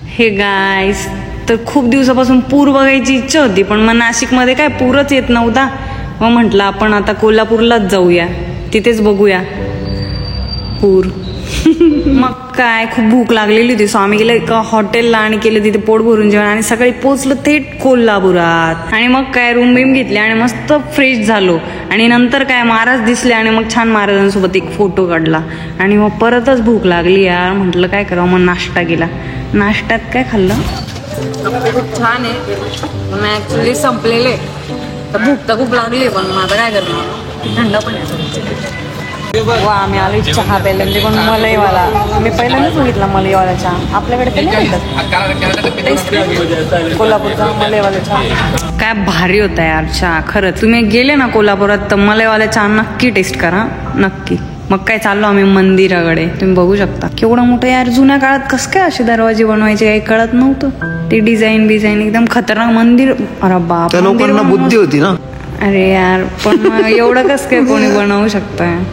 Hey guys, तर खूप दिवसापासून पूर बघायची इच्छा होती, पण मग नाशिकमध्ये काय पूरच येत नव्हता. मग म्हटलं आपण आता कोल्हापूरलाच जाऊया, तिथेच बघूया पूर. मग काय खूप भूक लागलेली होती, सो आम्ही गेलो एका हॉटेलला आणि केलं तिथे पोट भरून जेवण आणि सकाळी पोचलो थेट कोल्हापुरात. आणि मग काय रूम बिम घेतली आणि मस्त फ्रेश झालो. आणि नंतर काय महाराज दिसले आणि मग छान महाराजांसोबत एक फोटो काढला. आणि मग परतच भूक लागली यार, म्हटलं काय करावं, मग नाश्ता केला. नाश्त्यात काय खाल्लं, खूप छान आहे पण ऍक्च्युली संपलेले. तर भूक तर खूप लागली, पण मग आता काय करणार, थंड पण वा. आम्ही आलो चहा प्यायला, म्हणजे पण मलईवाला. मी पहिल्यांदाच बघितला मलईवाला चहा. आपल्याकडे ते नाही भेटत कोल्हापूरचा मलईवाला चहा. काय भारी होता यार चहा. खरंच तुम्ही गेले ना कोल्हापुरात तर मलईवाला चहा नक्की टेस्ट करा, नक्की. मग काय चाललो आम्ही मंदिराकडे. तुम्ही बघू शकता केवढं मोठं यार. जुन्या काळात कसं काय असे दरवाजे बनवायचे काही कळत नव्हतं. ते डिझाईन एकदम खतरनाक मंदिर. अरे बाप, त्या लोकांना बुद्धी होती ना. अरे यार, पण एवढं कसं काय कोणी बनवू शकतं.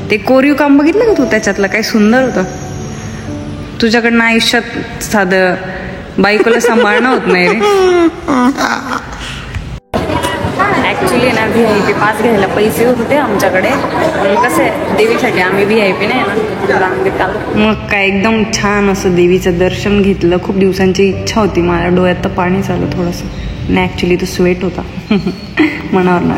ते कोरीव काम बघितलं का तू त्याच्यातलं, काय सुंदर होतं. तुझ्याकडनं आयुष्यात साधं बायकोला सांभाळणं होत नाही रे. ऍक्च्युली ना VIP पास घ्यायला पैसे होते आमच्याकडे, पण कसं आहे देवीसाठी आम्ही VIP नाही ना रांगेत आलो. मग काय एकदम छान असं देवीचं दर्शन घेतलं. खूप दिवसांची इच्छा होती, माझ्या डोळ्यात तर पाणीच आलं थोडंसं. आणि ॲक्च्युली तो स्वेट होता मनावर ना.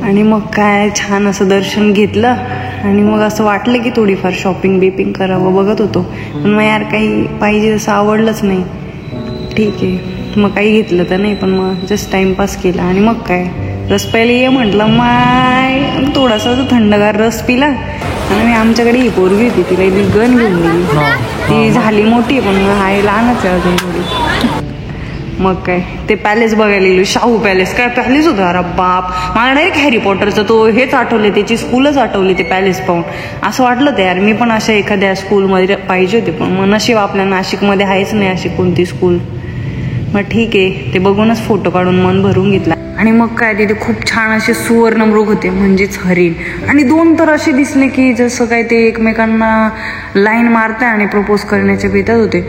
आणि मग काय छान असं दर्शन घेतलं आणि मग असं वाटलं की थोडीफार शॉपिंग बिपिंग करावं बघत होतो. पण मग यार काही पाहिजे असं आवडलंच नाही. ठीक आहे मग काही घेतलं तर नाही, पण मग जस्ट टाइमपास केला. आणि मग काय रस प्यायला ये म्हटलं, माय थोडासा थंडगार रस पिला. आणि मी आमच्याकडे ही पोरगी होती, तिला एक गन घेऊन दिली. ती झाली मोठी पण हाय लहानच आहे अजून थोडी. मग काय ते पॅलेस बघायला गेलो, शाहू पॅलेस. काय पॅलेस होतं, अरे बाप. मला डायरेक्ट हॅरी पॉटरचं तो हेच आठवले, त्याची स्कूलच आठवली ते पॅलेस पाहून. असं वाटलं ते यार मी पण अशा एखाद्या स्कूलमध्ये पाहिजे होते, पण मग नशीब आपल्या नाशिकमध्ये आहेच नाही अशी कोणती स्कूल. मग ठीक आहे, ते बघूनच फोटो काढून मन भरून घेतला. आणि मग काय तिथे खूप छान असे सुवर्णमृग होते, म्हणजेच हरिण. आणि 2 तर असे दिसले की जसं काय ते एकमेकांना लाईन मारताय आणि प्रपोज करण्याच्या बेतात होते.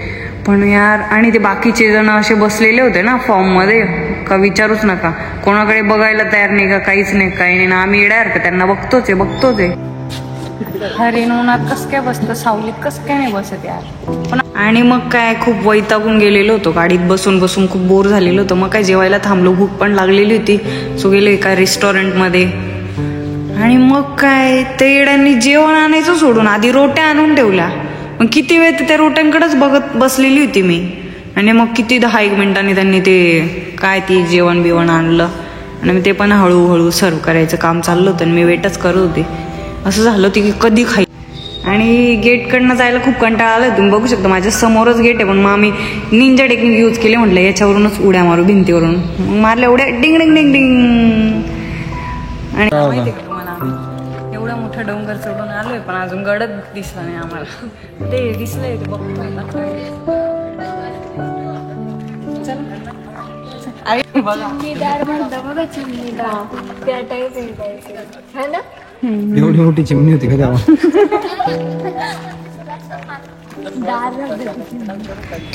पण यार, आणि ते बाकीचे जण असे बसलेले होते ना फॉर्ममध्ये, का विचारूच नका. कोणाकडे बघायला तयार नाही का, काहीच नाही, काही नाही ना. आम्ही येणार का त्यांना बघतोच आहे. हरिण उन्हात कसं काय बसतं, सावलीत कसं काय नाही बसत यार. पण आणि मग काय खूप वैतागून गेलेलो होतो, गाडीत बसून खूप बोर झालेलं होतं. मग काय जेवायला थांबलो, भूक पण लागलेली होती. सो गेलो एका रेस्टॉरंटमध्ये. आणि मग काय ते येड्यांनी जेवण आणायचं सोडून आधी रोट्या आणून ठेवल्या. मग किती वेळ त्या रोट्यांकडेच बघत बसलेली होती मी. आणि मग किती 10-1 मिनिटांनी त्यांनी ते काय ती जेवण बिवण आणलं. आणि ते पण हळूहळू सर्व करायचं काम चाललं होतं आणि मी वेटच करत होते. असं झालं होतं की कधी खाई. आणि गेटकडनं जायला खूप कंटाळा आला. तुम्ही बघू शकता माझ्या समोरच गेट आहे, पण मग आम्ही निंजा टेक्निक यूज केले. म्हटलं याच्यावरूनच उड्या मारू, भिंतीवरून. मग मारल्या उड्या, डिंग डिंग डिंग डिंग. आणि माहिती आहे का तुम्हाला, एवढा मोठा डोंगर चढून आलोय पण अजून गडद दिसला नाही आम्हाला. ते दिसलंय ते बघतोय. अरे बघा चिमणीदार म्हणता बघा, चिमणीदार त्या टाईप आहे ना. एवढी मोठी चिमणी होती का तेव्हा.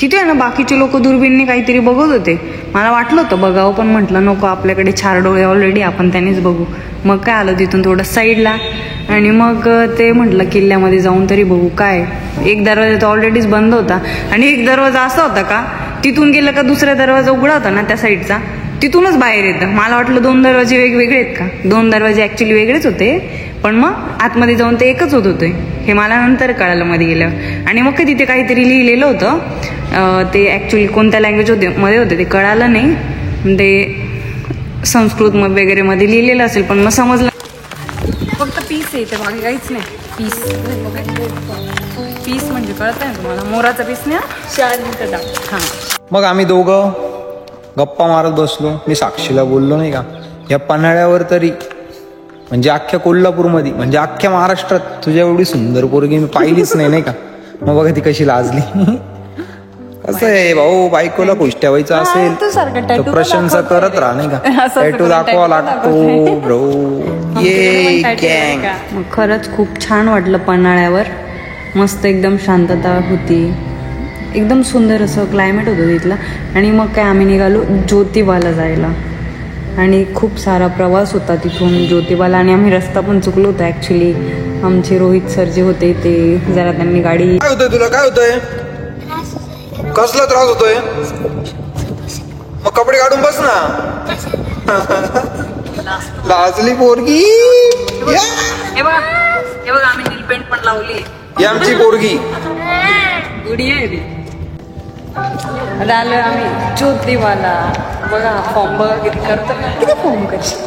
तिथे ना बाकीचे लोक दुर्बीनने काहीतरी बघत होते. मला वाटलं होतं बघावं, पण म्हटलं नको, आपल्याकडे 4 डोळे ऑलरेडी, आपण त्यानेच बघू. मग काय आलं तिथून थोडं साईडला. आणि मग ते म्हटलं किल्ल्यामध्ये जाऊन तरी बघू. काय एक दरवाजा तर ऑलरेडीच बंद होता. आणि एक दरवाजा असा होता का तिथून गेलं का दुसरा दरवाजा उघडा होता ना त्या साईडचा, तिथूनच बाहेर येतं. मला वाटलं 2 दरवाजे वेगवेगळे आहेत का. 2 दरवाजे ऍक्च्युली वेगळेच होते, पण मग आतमध्ये जाऊन ते एकच होत होते. हे मला नंतर कळालं मध्ये गेलं. आणि मग तिथे काहीतरी लिहिलेलं होतं, ते ऍक्च्युली कोणत्या लँग्वेज मध्ये होते ते कळालं नाही. ते संस्कृत वगैरे मध्ये लिहिलेलं असेल, पण मग समजलं. फक्त पीस आहे ते, बाकी काहीच नाही. पीस म्हणजे कळत आहे तुम्हाला, मोराचा पीस नाही. हा. मग आम्ही दोघं गप्पा मारत बसलो. मी साक्षीला बोललो नाही का, या पन्हाळ्यावर तरी म्हणजे अख्ख्या कोल्हापूरमध्ये म्हणजे अख्ख्या महाराष्ट्रात तुझ्या एवढी सुंदर पोरगी मी पाहिलीच नाही का. मग बघा ती कशी लाजली. कसं आहे भाऊ, बायकोला खुश ठेवायचं असेल तू सारखं तर टॅटू प्रशंसा करत राहा नाही का. असं टॅटू करून दाखवा tattoo लागतो ब्रो. ये गँग. मग खरंच खूप छान वाटलं पन्हाळ्यावर. मस्त एकदम शांतता होती, एकदम सुंदर असं क्लायमेट होतं तिथलं. आणि मग काय आम्ही निघालो ज्योतिबाला जायला. आणि खूप सारा प्रवास होता तिथून ज्योतिबाला. आणि आम्ही रस्ता पण चुकलो होतो ॲक्च्युली. आमचे रोहित सर जे होते ते जरा त्यांनी गाडी. काय होतंय तुला, काय होतंय, कसला त्रास होतोय, मग कपडे काढून बस ना. लाजली पोरगी. हे बघा आम्ही नील पेंट पण लावली. ही आमची पोरगी. गुडी आहे ती. आलोय आम्ही ज्योतिबाला. बघा फॉर्म बघा किती करतो, किती फॉर्म करशील.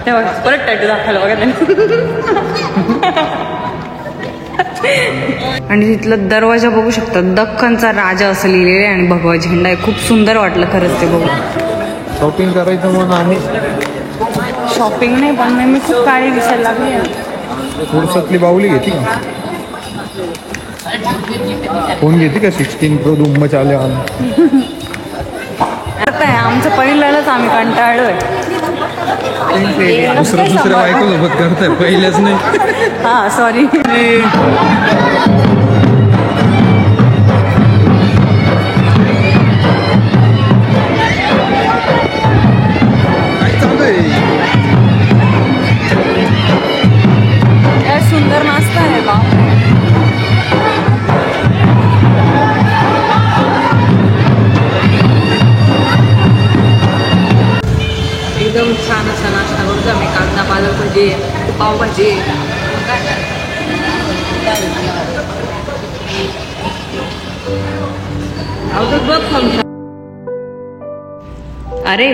ते बघा परत टॅटू दाखवलं बघा त्यांनी. आणि तिथलं दरवाजा बघू शकता, दख्खनचा राजा असं लिहिलेलं आहे आणि भगवा झेंडा आहे. खूप सुंदर वाटलं खरंच ते बघून. शॉपिंग करायचं म्हणून आम्ही. शॉपिंग नाही पण मी खूप काळी दिसायला लागली. फुरसतली बाहुली घेते का, फोन घेते का 16 Pro दुम्म चाले आला. आमचं पहिल्यालाच आम्ही कंटाळलोय. दुसऱ्या बायको सोबत करताय, पहिल्याच नाही. हा सॉरी. काय सुंदर नाश्ता आहे बा. एकदम छान असा नाश्ता करतो आम्ही. कांदा पालक भजी, पावभाजी. अरे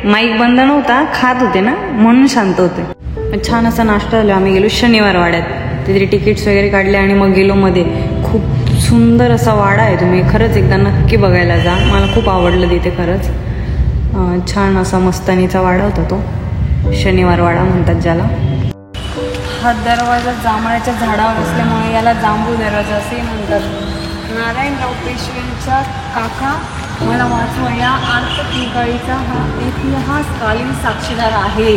माईक बंद नव्हता, खात होते ना म्हणून शांत होते. छान असा नाश्ता झाला. आम्ही गेलो शनिवार वाड्यात, तिथे तिकीट्स वगैरे काढले आणि मग गेलो मध्ये. खूप सुंदर असा वाडा आहे, तुम्ही खरंच एकदा नक्की बघायला जा. मला खूप आवडलं तिथे खरंच. छान असा मस्तानीचा वाडा होता तो, शनिवार वाडा म्हणतात ज्याला. हा दरवाजा जांभळाच्या झाडावर असल्यामुळे याला जांभू दरवाजा असे म्हणतात. नारायणराव पेशव्यांच्या काका मला वाचवा या आर्तनिकाळीचा हा इतिहासकालीन साक्षीदार आहे.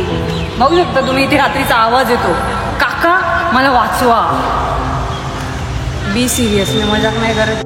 बघू शकता तुम्ही इथे रात्रीचा आवाज येतो, काका मला वाचवा. बी सिरियसली, मजाक नाही करत.